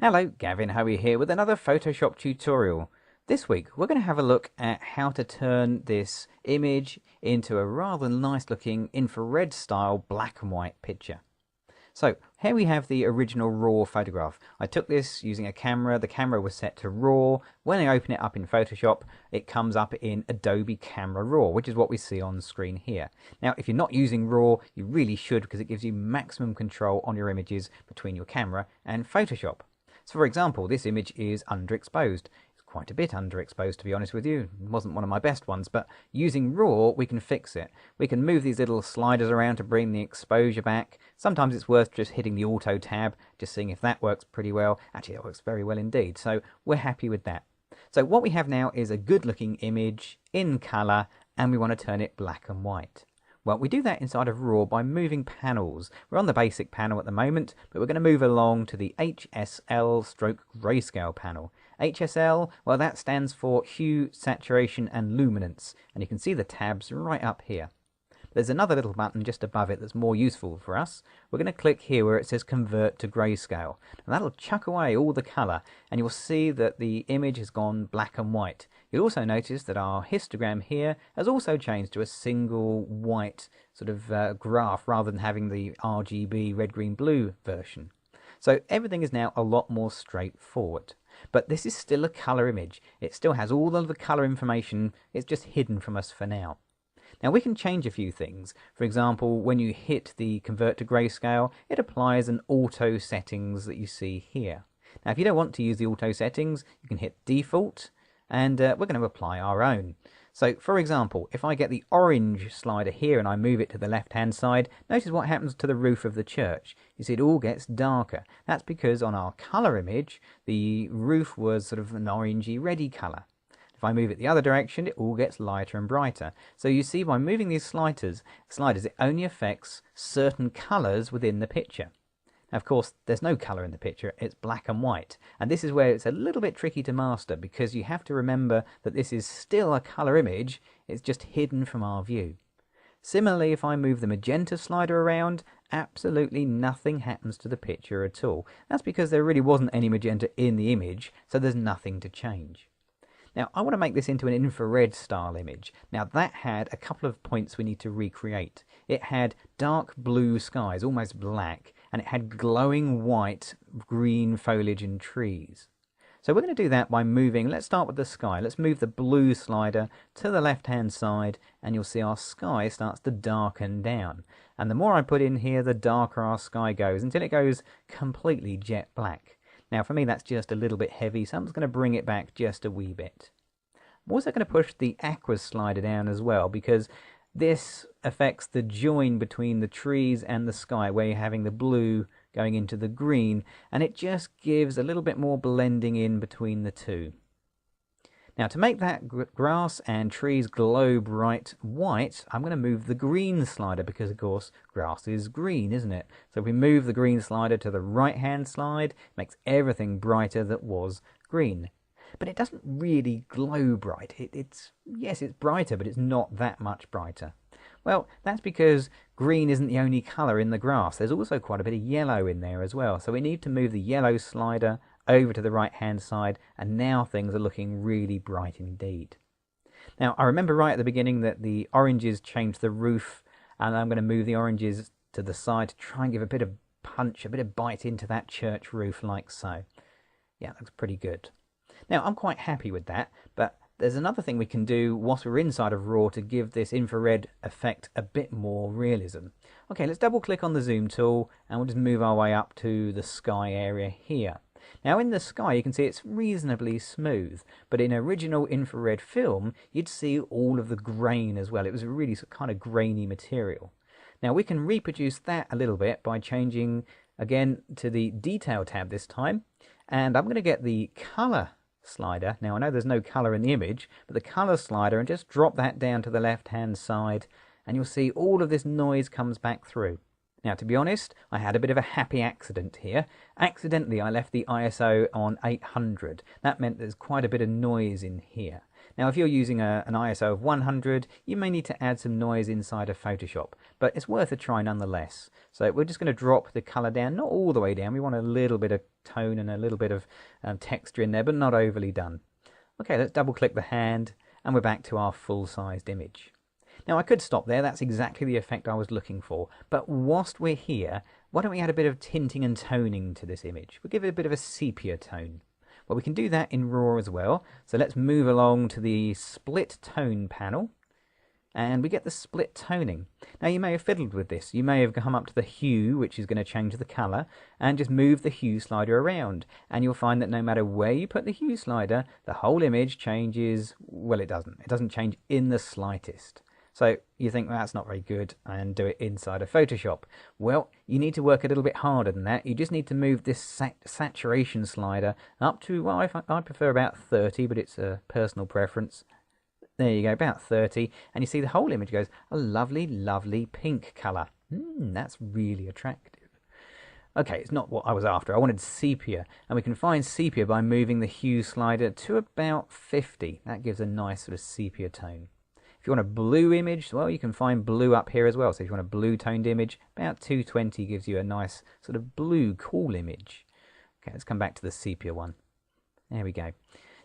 Hello, Gavin Hoey here with another Photoshop tutorial. This week we're going to have a look at how to turn this image into a rather nice looking infrared style black and white picture. So here we have the original RAW photograph. I took this using a camera. The camera was set to RAW. When I open it up in Photoshop, it comes up in Adobe Camera Raw, which is what we see on the screen here. Now, if you're not using RAW, you really should, because it gives you maximum control on your images between your camera and Photoshop. So for example, this image is underexposed. It's quite a bit underexposed, to be honest with you. It wasn't one of my best ones, but using RAW, we can fix it. We can move these little sliders around to bring the exposure back. Sometimes it's worth just hitting the Auto tab, just seeing if that works pretty well. Actually, that works very well indeed, so we're happy with that. So what we have now is a good-looking image in color, and we want to turn it black and white. Well, we do that inside of RAW by moving panels. We're on the basic panel at the moment, but we're going to move along to the HSL stroke grayscale panel. HSL, well, that stands for hue, saturation, and luminance, and you can see the tabs right up here. There's another little button just above it that's more useful for us. We're going to click here where it says convert to grayscale. And that'll chuck away all the colour, and you'll see that the image has gone black and white. You'll also notice that our histogram here has also changed to a single white sort of graph rather than having the RGB red, green, blue version. So everything is now a lot more straightforward. But this is still a colour image. It still has all of the colour information. It's just hidden from us for now. Now we can change a few things. For example, when you hit the convert to grayscale, it applies an auto settings that you see here. Now if you don't want to use the auto settings, you can hit default, and we're going to apply our own. So for example, if I get the orange slider here and I move it to the left hand side, notice what happens to the roof of the church. You see it all gets darker. That's because on our colour image, the roof was sort of an orangey reddy colour. If I move it the other direction, it all gets lighter and brighter. So you see by moving these sliders, it only affects certain colours within the picture. Now, of course, there's no colour in the picture, it's black and white. And this is where it's a little bit tricky to master, because you have to remember that this is still a colour image, it's just hidden from our view. Similarly, if I move the magenta slider around, absolutely nothing happens to the picture at all. That's because there really wasn't any magenta in the image, so there's nothing to change. Now, I want to make this into an infrared style image. Now, that had a couple of points we need to recreate. It had dark blue skies, almost black, and it had glowing white, green foliage and trees. So we're going to do that by moving, let's start with the sky. Let's move the blue slider to the left-hand side, and you'll see our sky starts to darken down. And the more I put in here, the darker our sky goes, until it goes completely jet black. Now for me that's just a little bit heavy, so I'm just going to bring it back just a wee bit. I'm also going to push the aqua slider down as well, because this affects the join between the trees and the sky, where you're having the blue going into the green, and it just gives a little bit more blending in between the two. Now to make that grass and trees glow bright white, I'm going to move the green slider, because of course grass is green, isn't it? So if we move the green slider to the right hand side, it makes everything brighter that was green. But it doesn't really glow bright. Yes, it's brighter, but it's not that much brighter. Well, that's because green isn't the only colour in the grass. There's also quite a bit of yellow in there as well. So we need to move the yellow slider over to the right hand side, and now things are looking really bright indeed. Now I remember right at the beginning that the oranges changed the roof, and I'm going to move the oranges to the side to try and give a bit of punch, a bit of bite into that church roof like so. Yeah, that looks pretty good. Now I'm quite happy with that, but there's another thing we can do whilst we're inside of RAW to give this infrared effect a bit more realism. Okay, let's double click on the zoom tool, and we'll just move our way up to the sky area here. Now in the sky you can see it's reasonably smooth, but in original infrared film you'd see all of the grain as well. It was a really kind of grainy material. Now we can reproduce that a little bit by changing again to the detail tab this time, and I'm going to get the color slider. Now I know there's no color in the image, but the color slider, and just drop that down to the left hand side, and you'll see all of this noise comes back through. Now, to be honest, I had a bit of a happy accident here. Accidentally, I left the ISO on 800. That meant there's quite a bit of noise in here. Now, if you're using an ISO of 100, you may need to add some noise inside of Photoshop, but it's worth a try nonetheless. So we're just going to drop the color down, not all the way down. We want a little bit of tone and a little bit of texture in there, but not overly done. Okay, let's double click the hand, and we're back to our full-sized image. Now, I could stop there. That's exactly the effect I was looking for. But whilst we're here, why don't we add a bit of tinting and toning to this image? We'll give it a bit of a sepia tone. Well, we can do that in RAW as well. So let's move along to the split tone panel. And we get the split toning. Now, you may have fiddled with this. You may have come up to the hue, which is going to change the color, and just move the hue slider around. And you'll find that no matter where you put the hue slider, the whole image changes. Well, it doesn't. It doesn't change in the slightest. So you think, well, that's not very good, and do it inside of Photoshop. Well, you need to work a little bit harder than that. You just need to move this saturation slider up to, well, I prefer about 30, but it's a personal preference. There you go, about 30, and you see the whole image goes a lovely, lovely pink colour. That's really attractive. Okay, it's not what I was after. I wanted sepia, and we can find sepia by moving the hue slider to about 50. That gives a nice sort of sepia tone. If you want a blue image, well, you can find blue up here as well. So if you want a blue toned image, about 220 gives you a nice sort of blue, cool image. Okay, let's come back to the sepia one. There we go.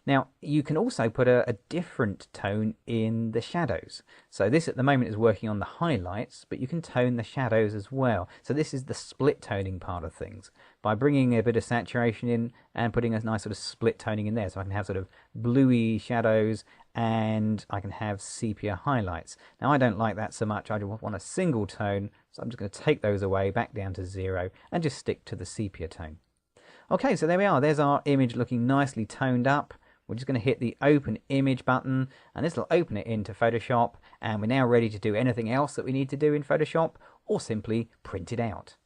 Now, you can also put a different tone in the shadows. So this at the moment is working on the highlights, but you can tone the shadows as well. So this is the split toning part of things. By bringing a bit of saturation in and putting a nice sort of split toning in there. So I can have sort of bluey shadows and I can have sepia highlights. Now, I don't like that so much. I want a single tone. So I'm just going to take those away back down to 0 and just stick to the sepia tone. Okay, so there we are. There's our image looking nicely toned up. We're just going to hit the open image button, and this will open it into Photoshop, and we're now ready to do anything else that we need to do in Photoshop, or simply print it out.